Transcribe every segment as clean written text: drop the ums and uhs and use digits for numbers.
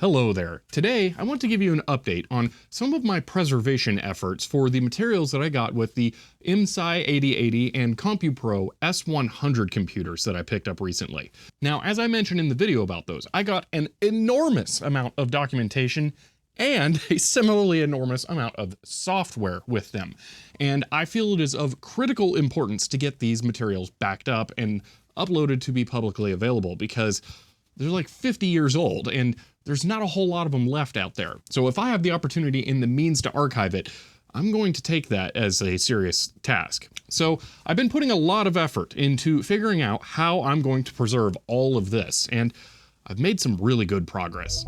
Hello there. Today, I want to give you an update on some of my preservation efforts for the materials that I got with the MSI 8080 and CompuPro S-100 computers that I picked up recently. Now, as I mentioned in the video about those, I got an enormous amount of documentation and a similarly enormous amount of software with them. And I feel it is of critical importance to get these materials backed up and uploaded to be publicly available because they're like 50 years old and there's not a whole lot of them left out there. So if I have the opportunity and the means to archive it, I'm going to take that as a serious task. So I've been putting a lot of effort into figuring out how I'm going to preserve all of this, and I've made some really good progress.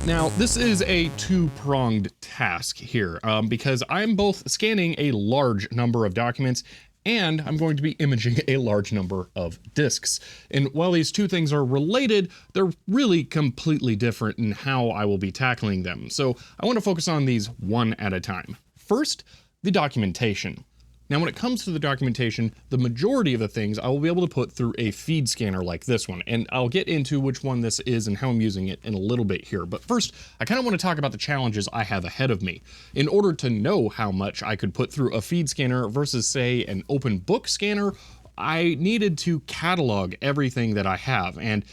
Now, this is a two-pronged task here because I'm both scanning a large number of documents and I'm going to be imaging a large number of disks. And while these two things are related, they're really completely different in how I will be tackling them. So I want to focus on these one at a time. First, the documentation. Now, when it comes to the documentation, the majority of the things I will be able to put through a feed scanner like this one, and I'll get into which one this is and how I'm using it in a little bit here. But first, I kind of want to talk about the challenges I have ahead of me. In order to know how much I could put through a feed scanner versus, say, an open book scanner, I needed to catalog everything that I have, and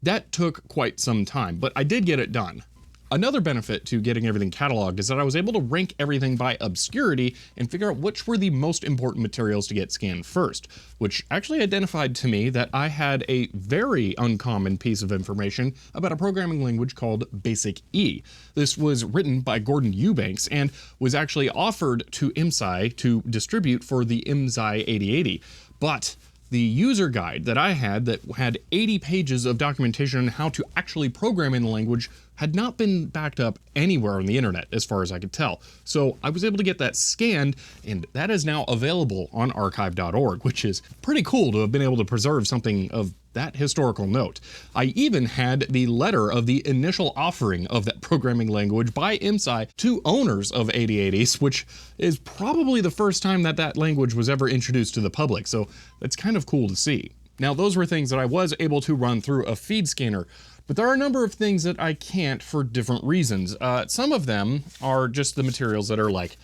that took quite some time, but I did get it done. Another benefit to getting everything cataloged is that I was able to rank everything by obscurity and figure out which were the most important materials to get scanned first, which actually identified to me that I had a very uncommon piece of information about a programming language called Basic E. This was written by Gordon Eubanks and was actually offered to MSI to distribute for the MSI 8080, but the user guide that I had that had 80 pages of documentation on how to actually program in the language had not been backed up anywhere on the internet as far as I could tell. So I was able to get that scanned, and that is now available on archive.org, which is pretty cool to have been able to preserve something of that historical note. I even had the letter of the initial offering of that programming language by MSI to owners of 8080s, which is probably the first time that that language was ever introduced to the public, so that's kind of cool to see. Now, those were things that I was able to run through a feed scanner, but there are a number of things that I can't for different reasons. Some of them are just the materials that are like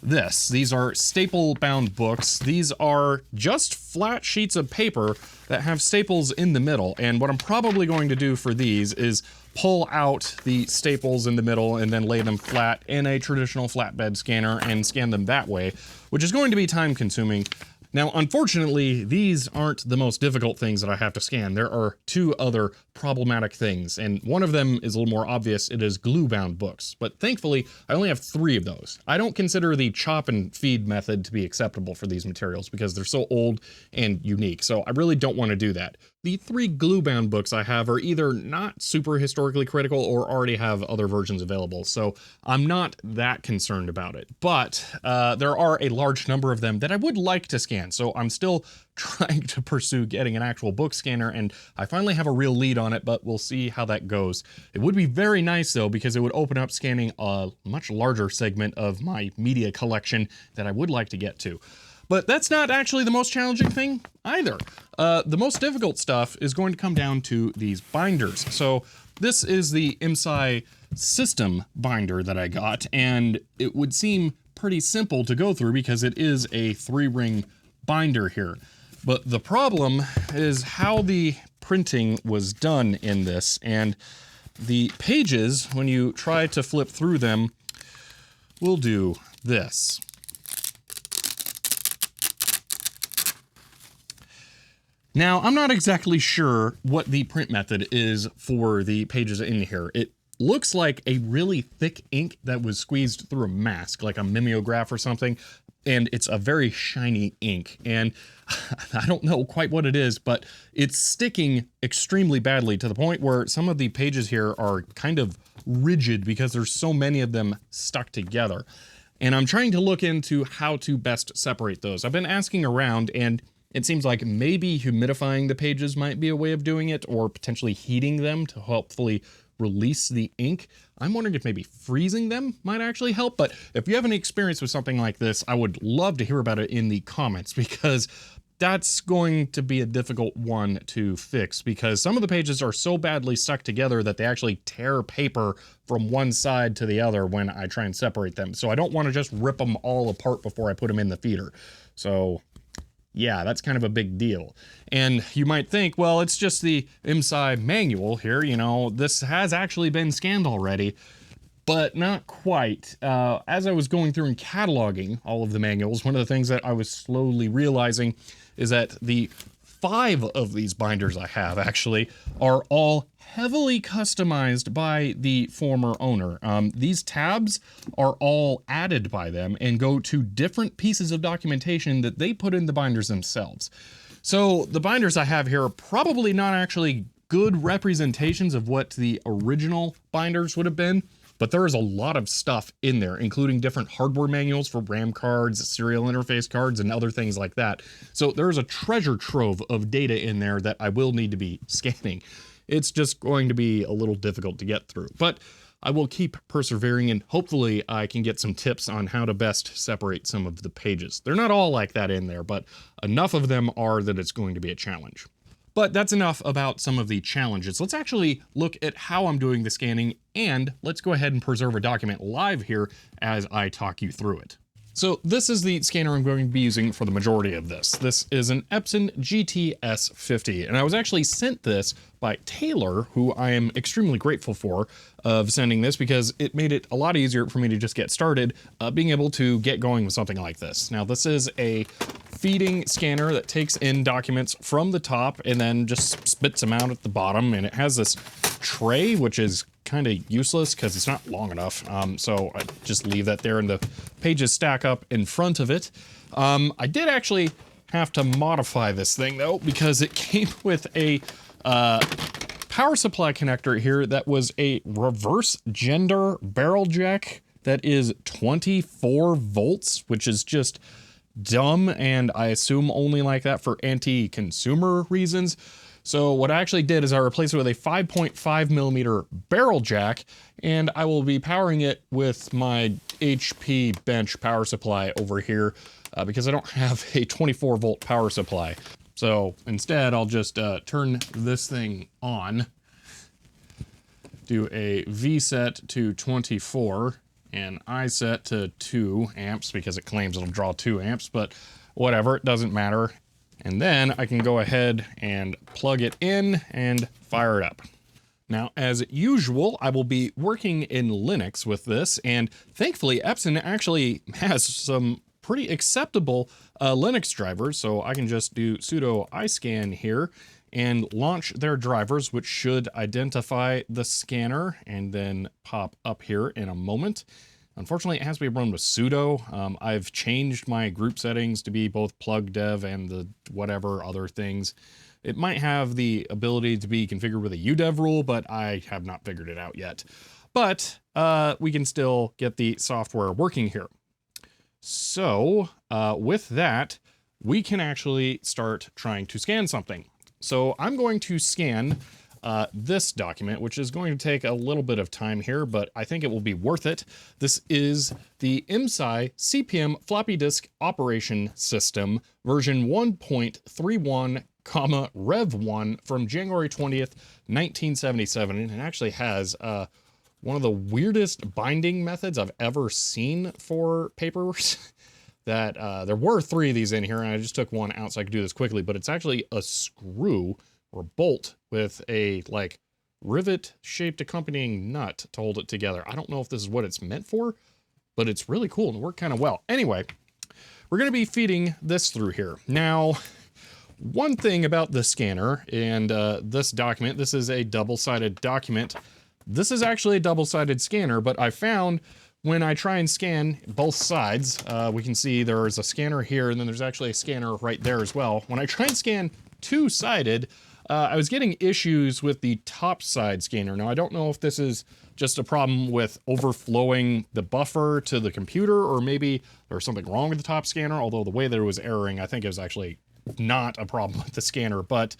this. These are staple-bound books. These are just flat sheets of paper that have staples in the middle, and what I'm probably going to do for these is pull out the staples in the middle and then lay them flat in a traditional flatbed scanner and scan them that way, which is going to be time-consuming. Now, unfortunately, these aren't the most difficult things that I have to scan. There are two other problematic things, and one of them is a little more obvious. It is glue-bound books, but thankfully, I only have 3 of those. I don't consider the chop and feed method to be acceptable for these materials because they're so old and unique, so I really don't want to do that. The 3 glue-bound books I have are either not super historically critical or already have other versions available, so I'm not that concerned about it. But there are a large number of them that I would like to scan, so I'm still trying to pursue getting an actual book scanner, and I finally have a real lead on it, but we'll see how that goes. It would be very nice though, because it would open up scanning a much larger segment of my media collection that I would like to get to. But that's not actually the most challenging thing either. The most difficult stuff is going to come down to these binders. So this is the MSI system binder that I got, and it would seem pretty simple to go through because it is a 3-ring binder here. But the problem is how the printing was done in this, and the pages, when you try to flip through them, will do this. Now, I'm not exactly sure what the print method is for the pages in here. It looks like a really thick ink that was squeezed through a mask, like a mimeograph or something, and it's a very shiny ink, and I don't know quite what it is, but it's sticking extremely badly to the point where some of the pages here are kind of rigid because there's so many of them stuck together. And I'm trying to look into how to best separate those. I've been asking around, and it seems like maybe humidifying the pages might be a way of doing it, or potentially heating them to hopefully release the ink. I'm wondering if maybe freezing them might actually help, but if you have any experience with something like this, I would love to hear about it in the comments, because that's going to be a difficult one to fix because some of the pages are so badly stuck together that they actually tear paper from one side to the other when I try and separate them. So I don't want to just rip them all apart before I put them in the feeder. So yeah, that's kind of a big deal. And you might think, well, it's just the IMSI manual here, you know, this has actually been scanned already. But not quite. As I was going through and cataloging all of the manuals, one of the things that I was slowly realizing is that the 5 of these binders I have actually are all heavily customized by the former owner. These tabs are all added by them and go to different pieces of documentation that they put in the binders themselves. So the binders I have here are probably not actually good representations of what the original binders would have been. But there is a lot of stuff in there, including different hardware manuals for RAM cards, serial interface cards, and other things like that. So there's a treasure trove of data in there that I will need to be scanning. It's just going to be a little difficult to get through, but I will keep persevering and hopefully I can get some tips on how to best separate some of the pages. They're not all like that in there, but enough of them are that it's going to be a challenge. But that's enough about some of the challenges. Let's actually look at how I'm doing the scanning, and let's go ahead and preserve a document live here as I talk you through it. So this is the scanner I'm going to be using for the majority of this. This is an Epson GTS50, and I was actually sent this by Taylor, who I am extremely grateful for, of sending this because it made it a lot easier for me to just get started being able to get going with something like this. Now this is a feeding scanner that takes in documents from the top and then just spits them out at the bottom, and it has this tray which is kind of useless because it's not long enough, so I just leave that there and the pages stack up in front of it. I did actually have to modify this thing though because it came with a power supply connector here that was a reverse gender barrel jack that is 24 volts, which is just dumb, and I assume only like that for anti-consumer reasons. So what I actually did is I replaced it with a 5.5 millimeter barrel jack, and I will be powering it with my HP bench power supply over here because I don't have a 24 volt power supply. So instead I'll just turn this thing on, do a V set to 24 and I set to 2 amps because it claims it'll draw 2 amps, but whatever, it doesn't matter. And then I can go ahead and plug it in and fire it up. Now, as usual, I will be working in Linux with this, and thankfully Epson actually has some pretty acceptable Linux drivers, so I can just do sudo iscan here and launch their drivers, which should identify the scanner and then pop up here in a moment. Unfortunately, it has to be run with sudo. I've changed my group settings to be both plug dev and the whatever other things. It might have the ability to be configured with a udev rule, but I have not figured it out yet. But we can still get the software working here. So with that, we can actually start trying to scan something. So I'm going to scan this document, which is going to take a little bit of time here, but I think it will be worth it. This is the IMSI CPM floppy disk operation system version 1.31, Rev 1 from January 20th, 1977. And it actually has one of the weirdest binding methods I've ever seen for papers. That there were 3 of these in here, and I just took one out so I could do this quickly, but it's actually a screw or bolt with a like rivet shaped accompanying nut to hold it together. I don't know if this is what it's meant for, but it's really cool and it worked kind of well. Anyway, we're going to be feeding this through here. Now, one thing about the scanner and this document, this is a double-sided document. This is actually a double-sided scanner, but I found when I try and scan both sides, we can see there's a scanner here and then there's actually a scanner right there as well. When I try and scan two-sided, I was getting issues with the top side scanner. Now, I don't know if this is just a problem with overflowing the buffer to the computer, or maybe there's something wrong with the top scanner, although the way that it was erroring, I think it was actually not a problem with the scanner. But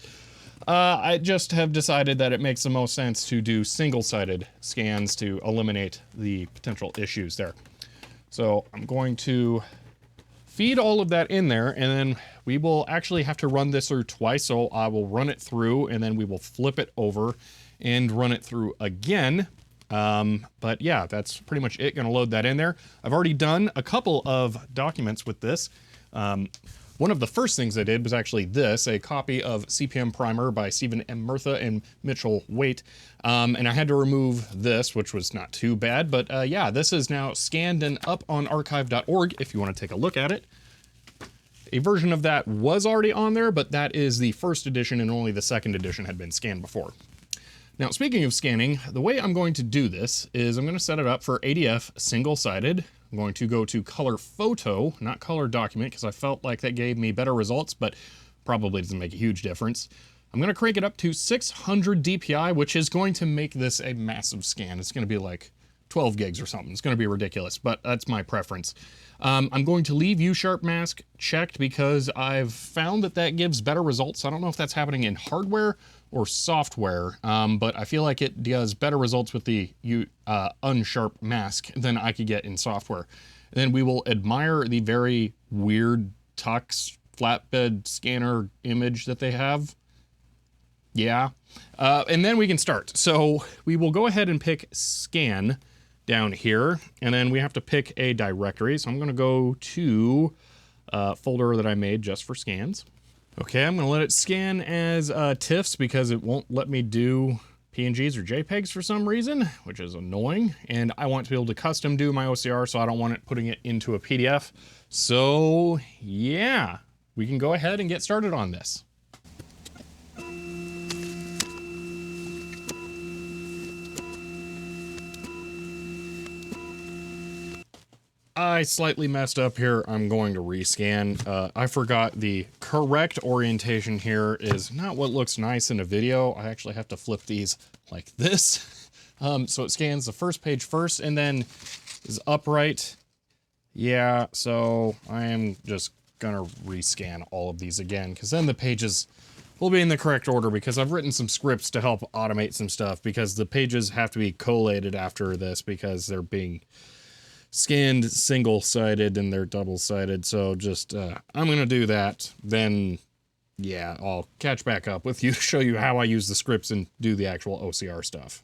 I just have decided that it makes the most sense to do single-sided scans to eliminate the potential issues there. So I'm going to feed all of that in there, and then we will actually have to run this through twice. So I will run it through, and then we will flip it over and run it through again. But yeah, that's pretty much it. Gonna load that in there. I've already done a couple of documents with this. One of the first things I did was actually this, a copy of CPM Primer by Stephen M. Murtha and Mitchell Waite. And I had to remove this, which was not too bad, but yeah, this is now scanned and up on archive.org if you want to take a look at it. A version of that was already on there, but that is the first edition and only the second edition had been scanned before. Now, speaking of scanning, the way I'm going to do this is I'm going to set it up for ADF single-sided. I'm going to go to color photo, not color document, because I felt like that gave me better results, but probably doesn't make a huge difference. I'm going to crank it up to 600 DPI, which is going to make this a massive scan. It's going to be like 12 gigs or something. It's going to be ridiculous, but that's my preference. I'm going to leave U-sharp mask checked because I've found that that gives better results. I don't know if that's happening in hardware or software, but I feel like it does better results with the unsharp mask than I could get in software. And then we will admire the very weird Tux flatbed scanner image that they have. Yeah. And then we can start. So we will go ahead and pick scan down here, and then we have to pick a directory. So I'm going to go to a folder that I made just for scans. Okay, I'm going to let it scan as TIFFs because it won't let me do PNGs or JPEGs for some reason, which is annoying. And I want to be able to custom do my OCR, so I don't want it putting it into a PDF. So yeah, we can go ahead and get started on this. I slightly messed up here. I'm going to rescan. I forgot the correct orientation here is not what looks nice in a video. I actually have to flip these like this. So it scans the first page first and then is upright. Yeah, so I am just gonna rescan all of these again because then the pages will be in the correct order because I've written some scripts to help automate some stuff because the pages have to be collated after this because they're being scanned single-sided and they're double-sided. So just, I'm going to do that. Then, yeah, I'll catch back up with you to show you how I use the scripts and do the actual OCR stuff.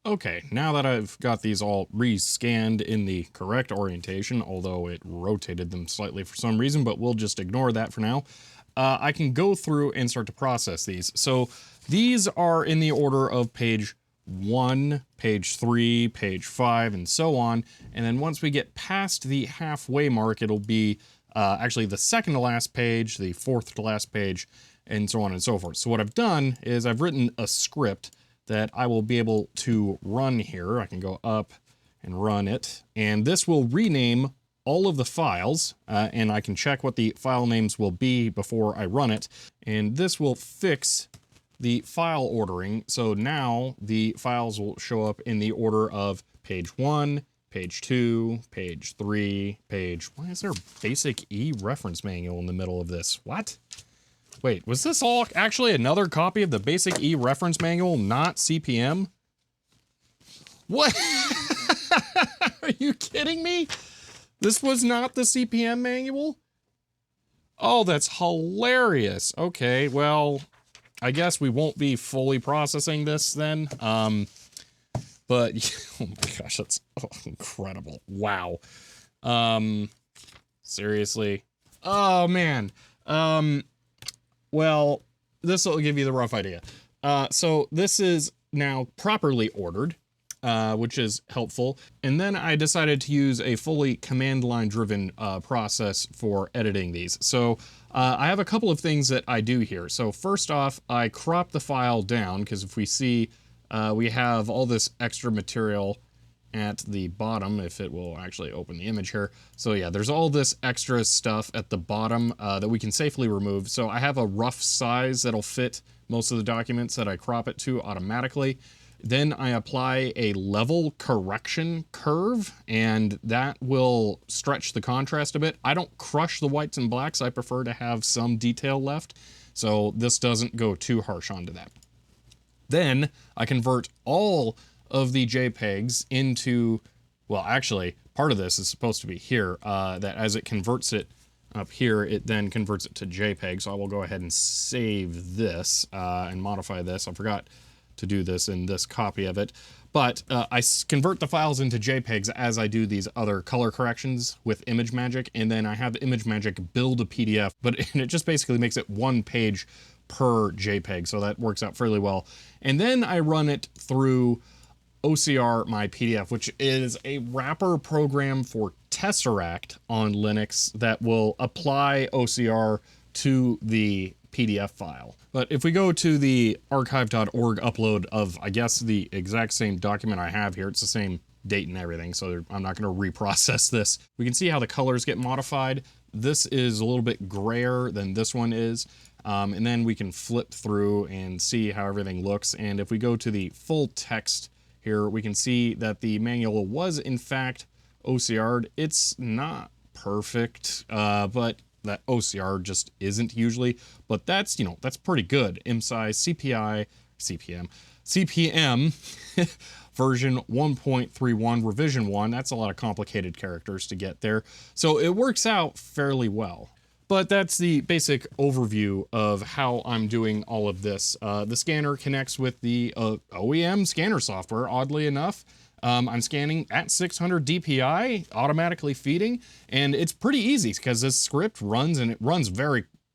Okay, now that I've got these all re-scanned in the correct orientation, although it rotated them slightly for some reason, but we'll just ignore that for now. I can go through and start to process these. So these are in the order of page 1, page 3, page 5, and so on. And then once we get past the halfway mark, it'll be actually the second to last page, the fourth to last page, and so on and so forth. So what I've done is I've written a script that I will be able to run here. I can go up and run it, and this will rename all of the files, and I can check what the file names will be before I run it. And this will fix the file ordering. So now the files will show up in the order of page 1, page 2, page 3, why is there a basic E reference manual in the middle of this? What? Wait, was this all actually another copy of the basic E reference manual, not CPM? What? Are you kidding me? This was not the CPM manual? Oh, that's hilarious. Okay, well, I guess we won't be fully processing this then. But, oh my gosh, that's incredible. Wow. Seriously. Oh, man. Well, this will give you the rough idea. So this is now properly ordered. Which is helpful. And then I decided to use a fully command line driven process for editing these. So I have a couple of things that I do here. So first off, I crop the file down because if we see we have all this extra material at the bottom, if it will actually open the image here. So yeah, there's all this extra stuff at the bottom that we can safely remove. So I have a rough size that'll fit most of the documents that I crop it to automatically. Then I apply a level correction curve, and that will stretch the contrast a bit. I don't crush the whites and blacks. I prefer to have some detail left, so this doesn't go too harsh onto that. Then I convert all of the JPEGs into, well, actually, part of this is supposed to be here, that as it converts it up here, it then converts it to JPEG. So I will go ahead and save this and modify this. I forgot to do this in this copy of it. But I convert the files into JPEGs as I do these other color corrections with ImageMagick, and then I have ImageMagick build a PDF, but it just basically makes it one page per JPEG, so that works out fairly well. And then I run it through OCR My PDF, which is a wrapper program for Tesseract on Linux that will apply OCR to the PDF file. But if we go to the archive.org upload of, I guess, the exact same document I have here, it's the same date and everything, so I'm not going to reprocess this. We can see how the colors get modified. This is a little bit grayer than this one is. And then we can flip through and see how everything looks. And if we go to the full text here, we can see that the manual was in fact OCR'd. It's not perfect, but that OCR just isn't usually, but that's, you know, that's pretty good. MSI CPM version 1.31 revision 1. That's a lot of complicated characters to get there. So it works out fairly well. But that's the basic overview of how I'm doing all of this. The scanner connects with the OEM scanner software, oddly enough. I'm scanning at 600 DPI, automatically feeding, and it's pretty easy because this script runs and it runs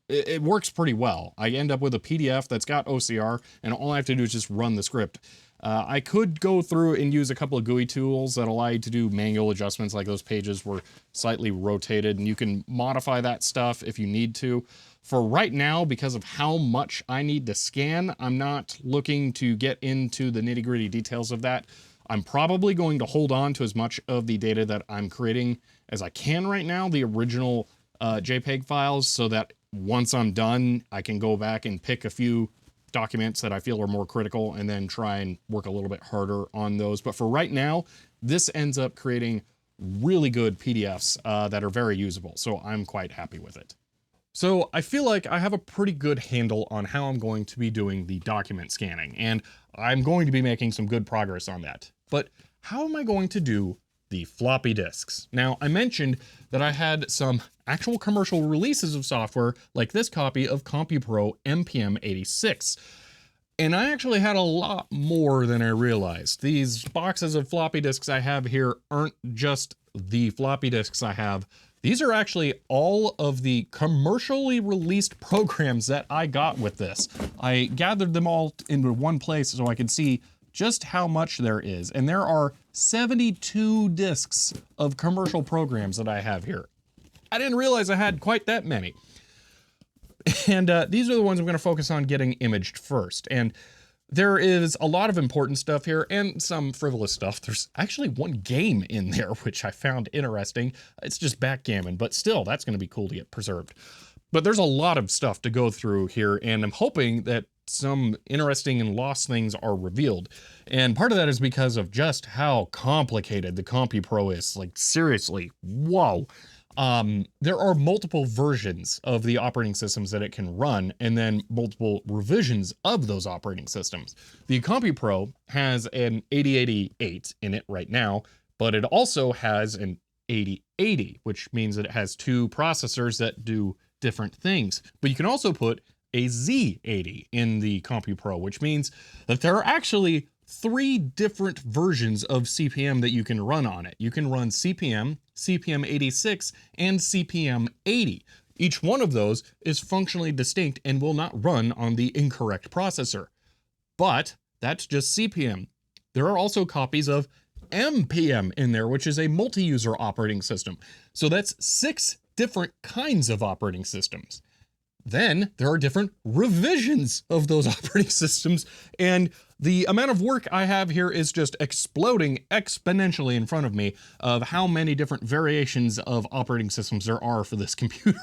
it works pretty well. I end up with a PDF that's got OCR, and all I have to do is just run the script. I could go through and use a couple of GUI tools that allow you to do manual adjustments, like those pages were slightly rotated, and you can modify that stuff if you need to. For right now, because of how much I need to scan, I'm not looking to get into the nitty-gritty details of that. I'm probably going to hold on to as much of the data that I'm creating as I can right now, the original JPEG files, so that once I'm done, I can go back and pick a few documents that I feel are more critical and then try and work a little bit harder on those. But for right now, this ends up creating really good PDFs that are very usable. So I'm quite happy with it. So I feel like I have a pretty good handle on how I'm going to be doing the document scanning, and I'm going to be making some good progress on that. But how am I going to do the floppy disks? Now, I mentioned that I had some actual commercial releases of software like this copy of CompuPro MPM86. And I actually had a lot more than I realized. These boxes of floppy disks I have here aren't just the floppy disks I have. These are actually all of the commercially released programs that I got with this. I gathered them all into one place so I could see just how much there is. And there are 72 disks of commercial programs that I have here. I didn't realize I had quite that many. And these are the ones I'm going to focus on getting imaged first. And there is a lot of important stuff here and some frivolous stuff. There's actually one game in there, which I found interesting. It's just backgammon, but still, that's going to be cool to get preserved. But there's a lot of stuff to go through here, and I'm hoping that some interesting and lost things are revealed. And part of that is because of just how complicated the CompuPro is. Like, seriously, whoa. There are multiple versions of the operating systems that it can run, and then multiple revisions of those operating systems. The CompuPro has an 8088 in it right now, but it also has an 8080, which means that it has two processors that do different things. But you can also put a Z80 in the CompuPro, which means that there are actually 3 different versions of CPM that you can run on it. You can run CPM, CPM86, and CPM80. Each one of those is functionally distinct and will not run on the incorrect processor. But that's just CPM. There are also copies of MPM in there, which is a multi-user operating system. So that's 6 different kinds of operating systems. Then there are different revisions of those operating systems, and the amount of work I have here is just exploding exponentially in front of me of how many different variations of operating systems there are for this computer.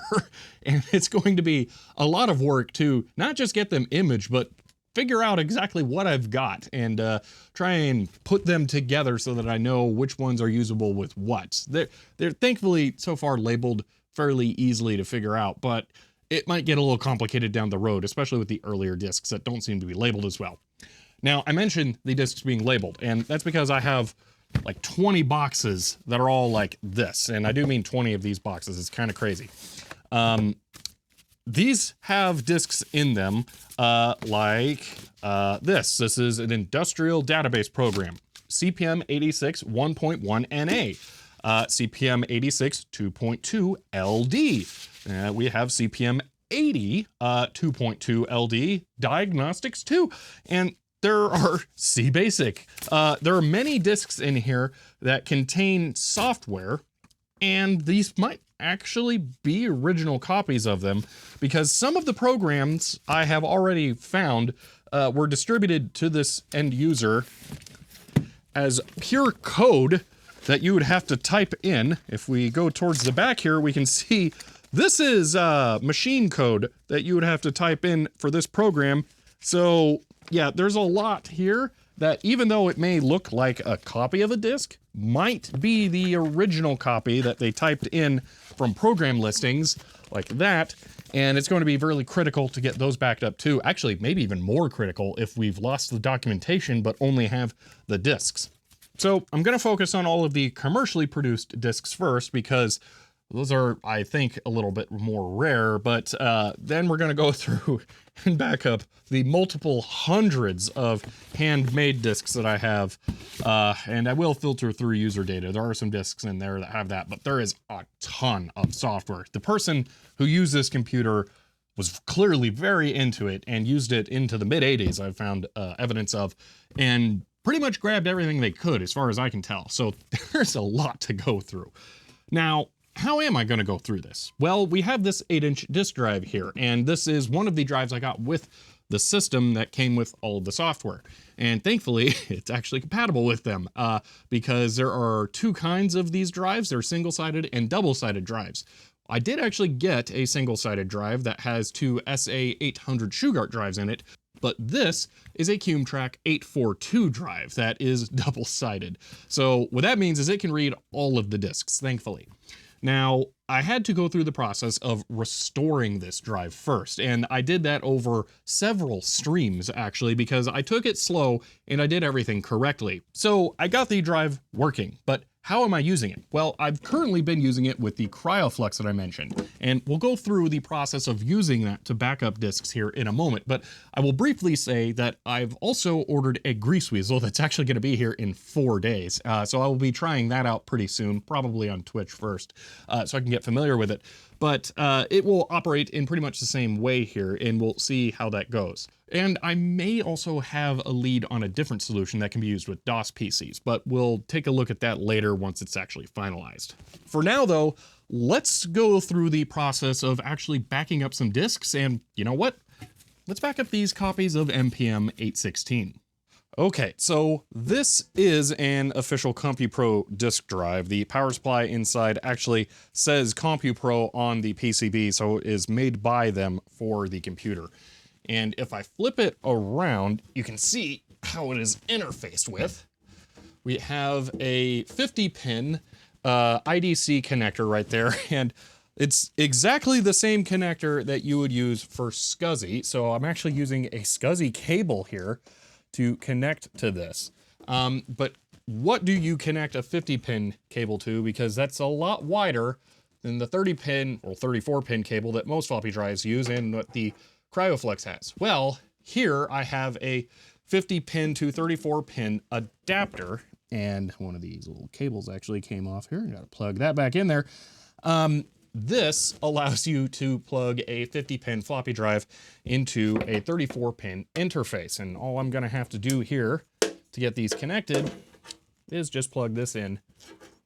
And it's going to be a lot of work to not just get them imaged, but figure out exactly what I've got and try and put them together so that I know which ones are usable with what. They're thankfully so far labeled fairly easily to figure out, but it might get a little complicated down the road, especially with the earlier discs that don't seem to be labeled as well. Now, I mentioned the discs being labeled, and that's because I have like 20 boxes that are all like this, and I do mean 20 of these boxes. It's kind of crazy. These have discs in them like this. This is an industrial database program, CPM 86 1.1 NA, CPM 86 2.2 LD. We have CPM 80 2.2 LD diagnostics too, and there are C basic. There are many discs in here that contain software, and these might actually be original copies of them, because some of the programs I have already found were distributed to this end user as pure code that you would have to type in. If we go towards the back here, we can see this is machine code that you would have to type in for this program. So yeah, there's a lot here that, even though it may look like a copy of a disk, might be the original copy that they typed in from program listings like that. And it's going to be really critical to get those backed up too. Actually, maybe even more critical if we've lost the documentation but only have the disks. So I'm going to focus on all of the commercially produced disks first, because those are, I think, a little bit more rare, but then we're going to go through and back up the multiple hundreds of handmade discs that I have, and I will filter through user data. There are some discs in there that have that, but there is a ton of software. The person who used this computer was clearly very into it and used it into the mid-80s, I've found evidence of, and pretty much grabbed everything they could as far as I can tell. So there's a lot to go through. Now, how am I going to go through this? Well, we have this 8-inch disk drive here, and this is one of the drives I got with the system that came with all of the software. And thankfully, it's actually compatible with them, because there are two kinds of these drives. They're single-sided and double-sided drives. I did actually get a single-sided drive that has two SA-800 Shugart drives in it, but this is a Cumtrack 842 drive that is double-sided. So what that means is it can read all of the disks, thankfully. Now, I had to go through the process of restoring this drive first, and I did that over several streams, actually, because I took it slow and I did everything correctly. So I got the drive working, but how am I using it? Well, I've currently been using it with the CryoFlux that I mentioned, and we'll go through the process of using that to back up disks here in a moment, but I will briefly say that I've also ordered a grease weasel that's actually going to be here in 4 days, so I will be trying that out pretty soon, probably on Twitch first, so I can get familiar with it. But it will operate in pretty much the same way here, and we'll see how that goes. And I may also have a lead on a different solution that can be used with DOS PCs, but we'll take a look at that later once it's actually finalized. For now, though, let's go through the process of actually backing up some disks, and you know what? Let's back up these copies of NPM 816. Okay, so this is an official CompuPro disk drive. The power supply inside actually says CompuPro on the PCB, so it is made by them for the computer. And if I flip it around, you can see how it is interfaced with. We have a 50-pin IDC connector right there, and it's exactly the same connector that you would use for SCSI. So I'm actually using a SCSI cable here to connect to this. But what do you connect a 50-pin cable to? Because that's a lot wider than the 30-pin or 34-pin cable that most floppy drives use and what the CryoFlux has. Well, here I have a 50-pin to 34-pin adapter, and one of these little cables actually came off here. Got to plug that back in there. This allows you to plug a 50-pin floppy drive into a 34-pin interface, and all I'm going to have to do here to get these connected is just plug this in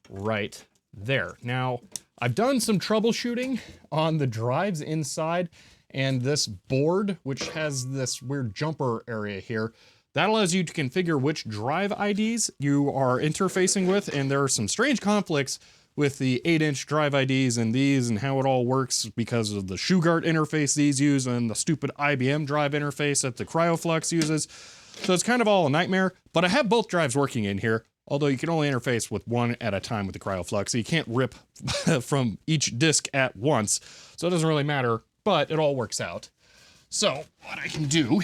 right there. Now, I've done some troubleshooting on the drives inside, and this board, which has this weird jumper area here, that allows you to configure which drive IDs you are interfacing with, and there are some strange conflicts with the 8-inch drive IDs and these and how it all works because of the Shugart interface these use and the stupid IBM drive interface that the CryoFlux uses. So it's kind of all a nightmare, but I have both drives working in here, although you can only interface with one at a time with the CryoFlux, so you can't rip from each disk at once, so it doesn't really matter, but it all works out. So what I can do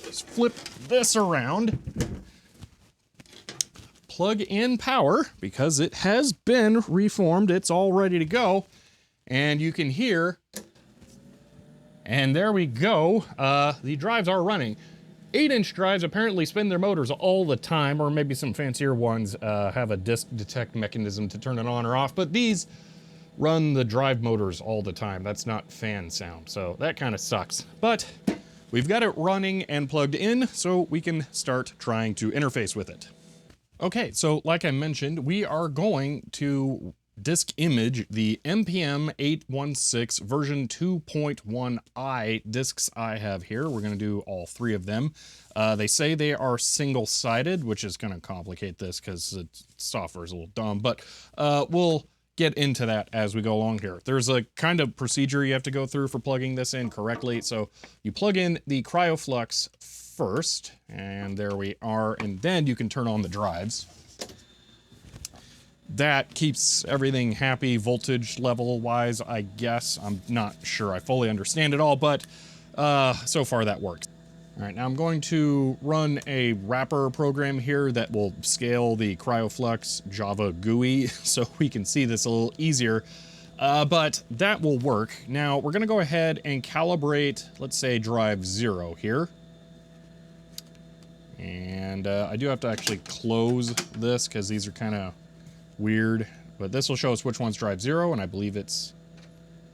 is Just flip this around, plug in power because it has been reformed. It's all ready to go. And you can hear, and there we go. The drives are running. 8-inch drives apparently spin their motors all the time, or maybe some fancier ones have a disk detect mechanism to turn it on or off, but these run the drive motors all the time. That's not fan sound, so that kind of sucks. But we've got it running and plugged in, so we can start trying to interface with it. Okay, so like I mentioned, we are going to disk image the NPM 816 version 2.1i disks I have here. We're going to do all 3 of them. They say they are single-sided, which is going to complicate this because the software is a little dumb, but we'll get into that as we go along here. There's a kind of procedure you have to go through for plugging this in correctly. So you plug in the CryoFlux first, and there we are, and then you can turn on the drives. That keeps everything happy voltage level wise, I guess. I'm not sure I fully understand it all, but so far that works. All right, now I'm going to run a wrapper program here that will scale the CryoFlux Java GUI so we can see this a little easier, but that will work. Now we're gonna go ahead and calibrate, let's say drive 0 here. And I do have to actually close this because these are kind of weird, but this will show us which one's drive 0, and I believe it's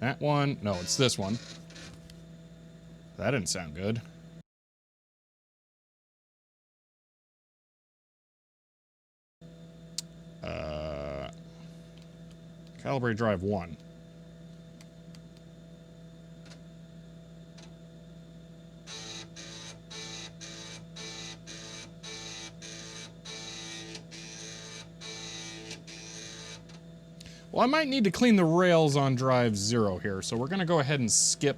that one. No, it's this one. That didn't sound good. Calibrate drive 1. Well, I might need to clean the rails on drive 0 here, so we're gonna go ahead and skip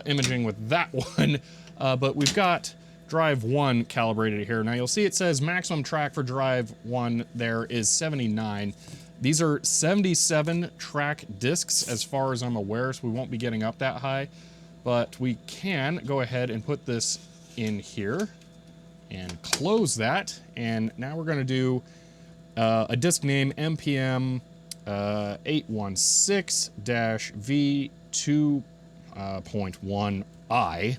imaging with that one, but we've got drive 1 calibrated here. Now you'll see it says maximum track for drive 1 there is 79. These are 77 track disks as far as I'm aware, so we won't be getting up that high, but we can go ahead and put this in here and close that. And now we're gonna do a disk name NPM 816-V2.1i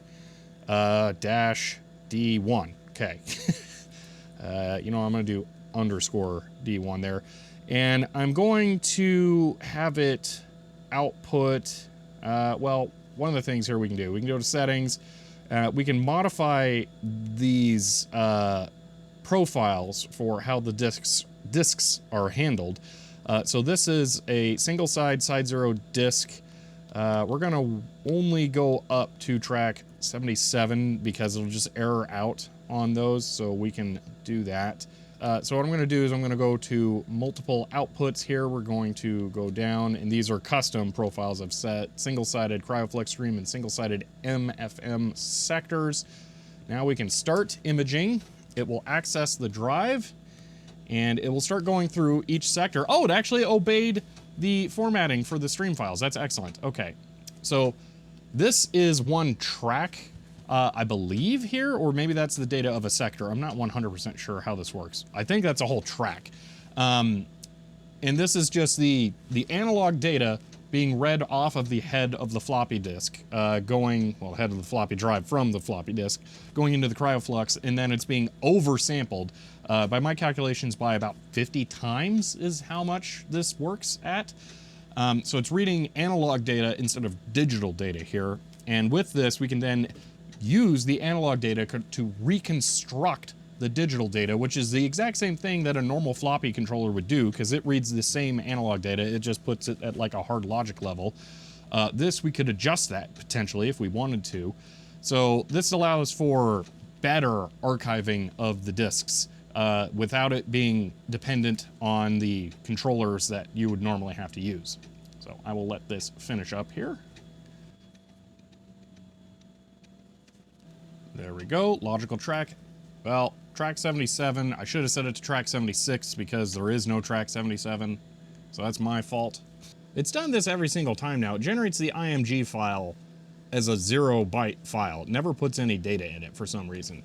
-D1. Okay. You know, I'm going to do underscore D1 there. And I'm going to have it output, well, one of the things here we can do, we can go to settings, we can modify these profiles for how the disks are handled. So this is a single side 0 disk. We're gonna only go up to track 77 because it'll just error out on those, so we can do that. So what I'm gonna do is I'm gonna go to multiple outputs here. We're going to go down, and these are custom profiles I've set. Single-sided CryoFlux stream and single-sided MFM sectors. Now we can start imaging. It will access the drive, and it will start going through each sector. Oh, it actually obeyed the formatting for the stream files. That's excellent. Okay, so this is one track, I believe here, or maybe that's the data of a sector. I'm not 100% sure how this works. I think that's a whole track. And this is just the analog data being read off of the head of the floppy disk, going, well, head of the floppy drive from the floppy disk, going into the CryoFlux, and then it's being oversampled. By my calculations, by about 50 times is how much this works at. So it's reading analog data instead of digital data here. And with this, we can then use the analog data to reconstruct the digital data, which is the exact same thing that a normal floppy controller would do, because it reads the same analog data, it just puts it at like a hard logic level. This, we could adjust that potentially if we wanted to. So this allows for better archiving of the disks without it being dependent on the controllers that you would normally have to use. So I will let this finish up here. There we go, logical track. Well, track 77, I should have set it to track 76 because there is no track 77, so that's my fault. It's done this every single time now. It generates the IMG file as a 0-byte file. It never puts any data in it for some reason.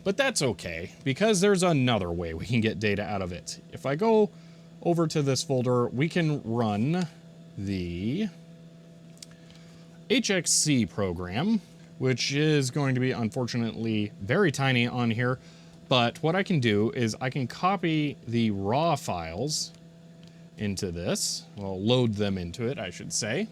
But that's okay, because there's another way we can get data out of it. If I go over to this folder, we can run the HXC program, which is going to be, unfortunately, very tiny on here. But what I can do is I can copy the raw files into this. Well, load them into it, I should say.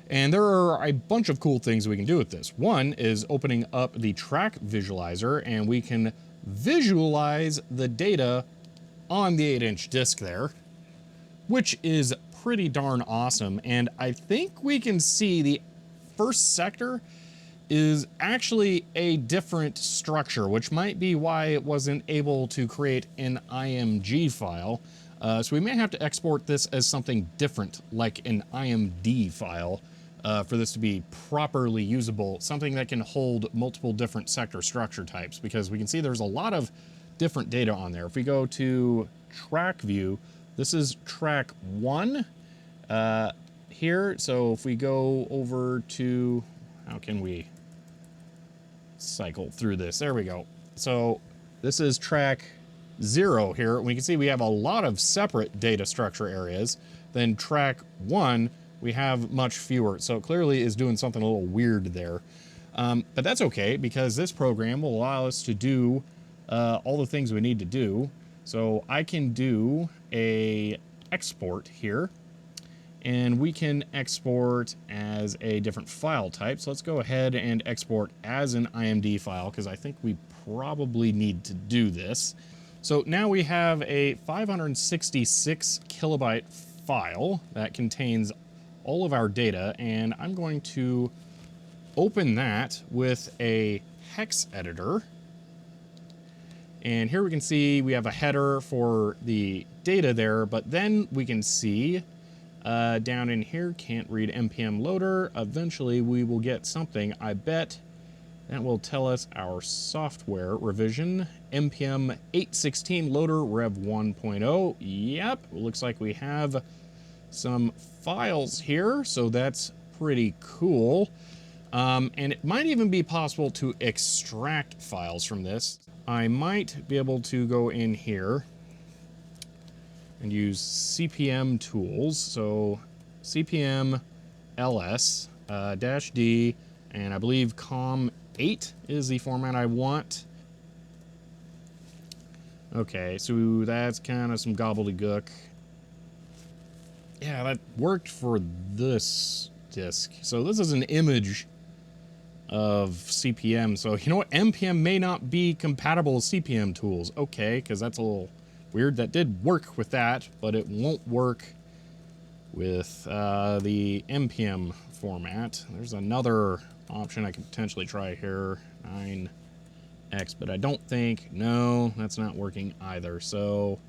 And there are a bunch of cool things we can do with this. One is opening up the track visualizer, and we can visualize the data on the 8-inch disc there, which is pretty darn awesome. And I think we can see the first sector is actually a different structure, which might be why it wasn't able to create an IMG file. So we may have to export this as something different, like an IMD file, for this to be properly usable, something that can hold multiple different sector structure types, because we can see there's a lot of different data on there. If we go to track view, this is track 1 here. So if we go over to, how can we cycle through this? There we go. So this is track 0 here. We can see we have a lot of separate data structure areas. Then track 1, we have much fewer. So it clearly is doing something a little weird there. But that's okay, because this program will allow us to do all the things we need to do. So I can do a export here, and we can export as a different file type. So let's go ahead and export as an IMD file, because I think we probably need to do this. So now we have a 566 kilobyte file that contains all of our data, and I'm going to open that with a hex editor. And here we can see we have a header for the data there, but then we can see down in here, can't read npm loader. Eventually we will get something, I bet, that will tell us our software revision, npm 816 loader rev 1.0. Yep, looks like we have some files here, so that's pretty cool. And it might even be possible to extract files from this. I might be able to go in here and use CPM tools. So CPM ls -d, and I believe com8 is the format I want. Okay, so that's kind of some gobbledygook. Yeah, that worked for this disk. So this is an image of CPM. So you know what? npm may not be compatible with CPM tools. Okay, because that's a little weird. That did work with that, but it won't work with the npm format. There's another option I could potentially try here, 9x, but I don't think, no, that's not working either. So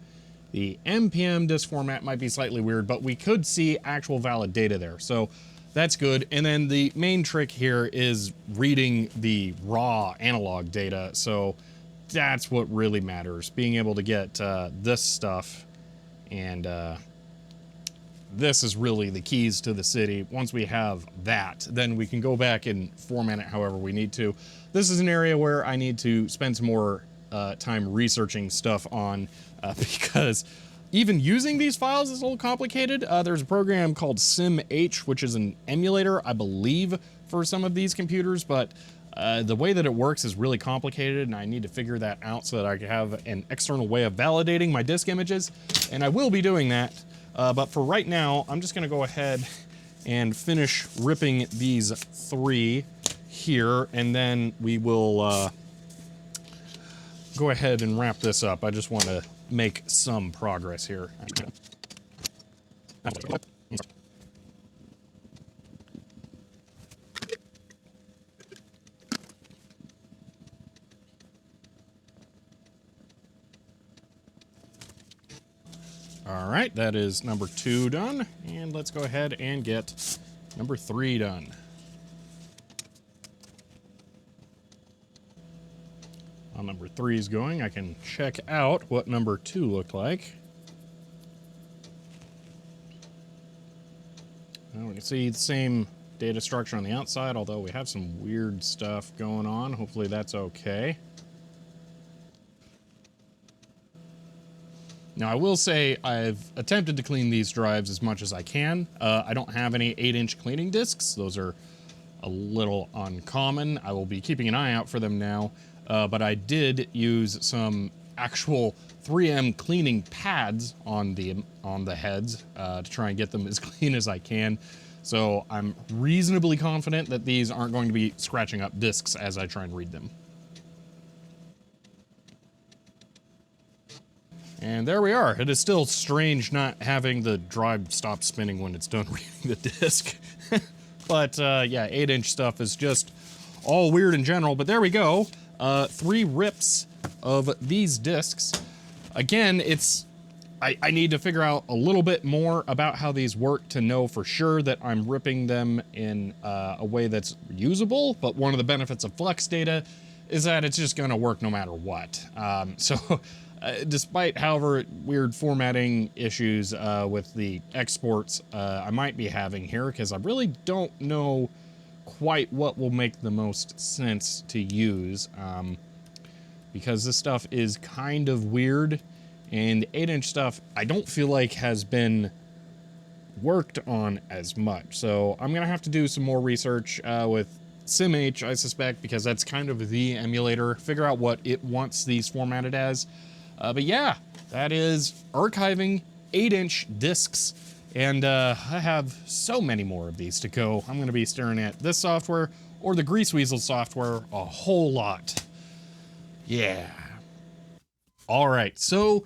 the npm disk format might be slightly weird, but we could see actual valid data there. So that's good. And then the main trick here is reading the raw analog data. So that's what really matters, being able to get this stuff. And this is really the keys to the city. Once we have that, then we can go back and format it however we need to. This is an area where I need to spend some more time researching stuff on, because even using these files is a little complicated. There's a program called SimH, which is an emulator, I believe, for some of these computers, but the way that it works is really complicated, and I need to figure that out so that I can have an external way of validating my disk images, and I will be doing that. But for right now, I'm just gonna go ahead and finish ripping these 3 here, and then we will go ahead and wrap this up. I just want to make some progress here. All right, that is number 2 done, and let's go ahead and get number 3 done. While number 3 is going, I can check out what number 2 looked like. Well, we can see the same data structure on the outside, although we have some weird stuff going on. Hopefully that's okay. Now, I will say I've attempted to clean these drives as much as I can. I don't have any 8-inch cleaning discs. Those are a little uncommon. I will be keeping an eye out for them now. But I did use some actual 3M cleaning pads on the heads to try and get them as clean as I can. So I'm reasonably confident that these aren't going to be scratching up discs as I try and read them. And there we are. It is still strange not having the drive stop spinning when it's done reading the disc. But yeah, 8-inch stuff is just all weird in general. But there we go. 3 rips of these discs. Again, I need to figure out a little bit more about how these work to know for sure that I'm ripping them in a way that's usable. But one of the benefits of flex data is that it's just going to work no matter what. Despite, however, weird formatting issues with the exports I might be having here, because I really don't know quite what will make the most sense to use, because this stuff is kind of weird, and 8-inch stuff I don't feel like has been worked on as much. So I'm gonna have to do some more research with SimH, I suspect, because that's kind of the emulator, figure out what it wants these formatted as. But yeah, that is archiving 8-inch discs, and I have so many more of these to go. I'm going to be staring at this software or the Grease Weasel software a whole lot. Yeah. All right, so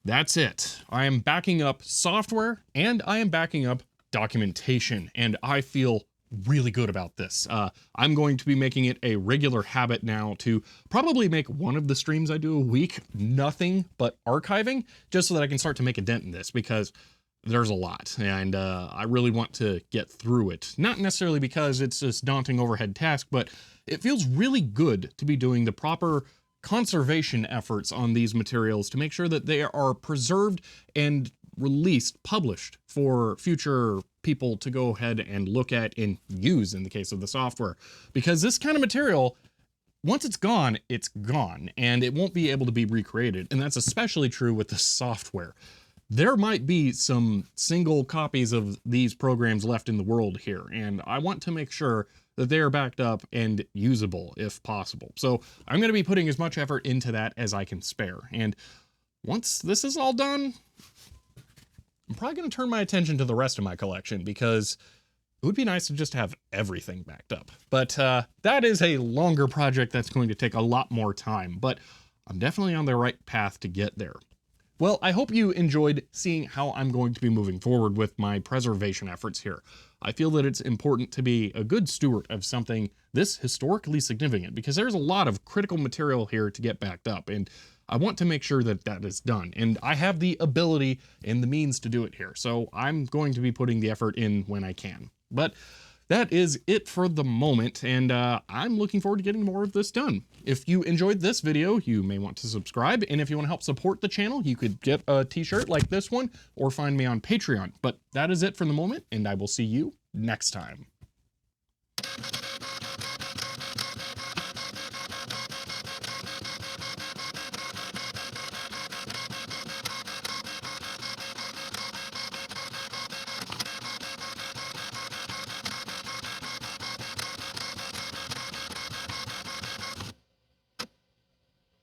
that's it. I am backing up software and I am backing up documentation, and I feel really good about this. I'm going to be making it a regular habit now to probably make one of the streams I do a week nothing but archiving, just so that I can start to make a dent in this, because there's a lot, and I really want to get through it. Not necessarily because it's this daunting overhead task, but it feels really good to be doing the proper conservation efforts on these materials to make sure that they are preserved and released, published for future people to go ahead and look at and use in the case of the software. Because this kind of material, once it's gone, and it won't be able to be recreated. And that's especially true with the software. There might be some single copies of these programs left in the world here, and I want to make sure that they are backed up and usable if possible. So I'm going to be putting as much effort into that as I can spare. And once this is all done, I'm probably going to turn my attention to the rest of my collection, because it would be nice to just have everything backed up. But that is a longer project that's going to take a lot more time, but I'm definitely on the right path to get there. Well, I hope you enjoyed seeing how I'm going to be moving forward with my preservation efforts here. I feel that it's important to be a good steward of something this historically significant, because there's a lot of critical material here to get backed up, and I want to make sure that that is done, and I have the ability and the means to do it here, so I'm going to be putting the effort in when I can. But that is it for the moment, and I'm looking forward to getting more of this done. If you enjoyed this video, you may want to subscribe, and if you want to help support the channel, you could get a t-shirt like this one, or find me on Patreon. But that is it for the moment, and I will see you next time.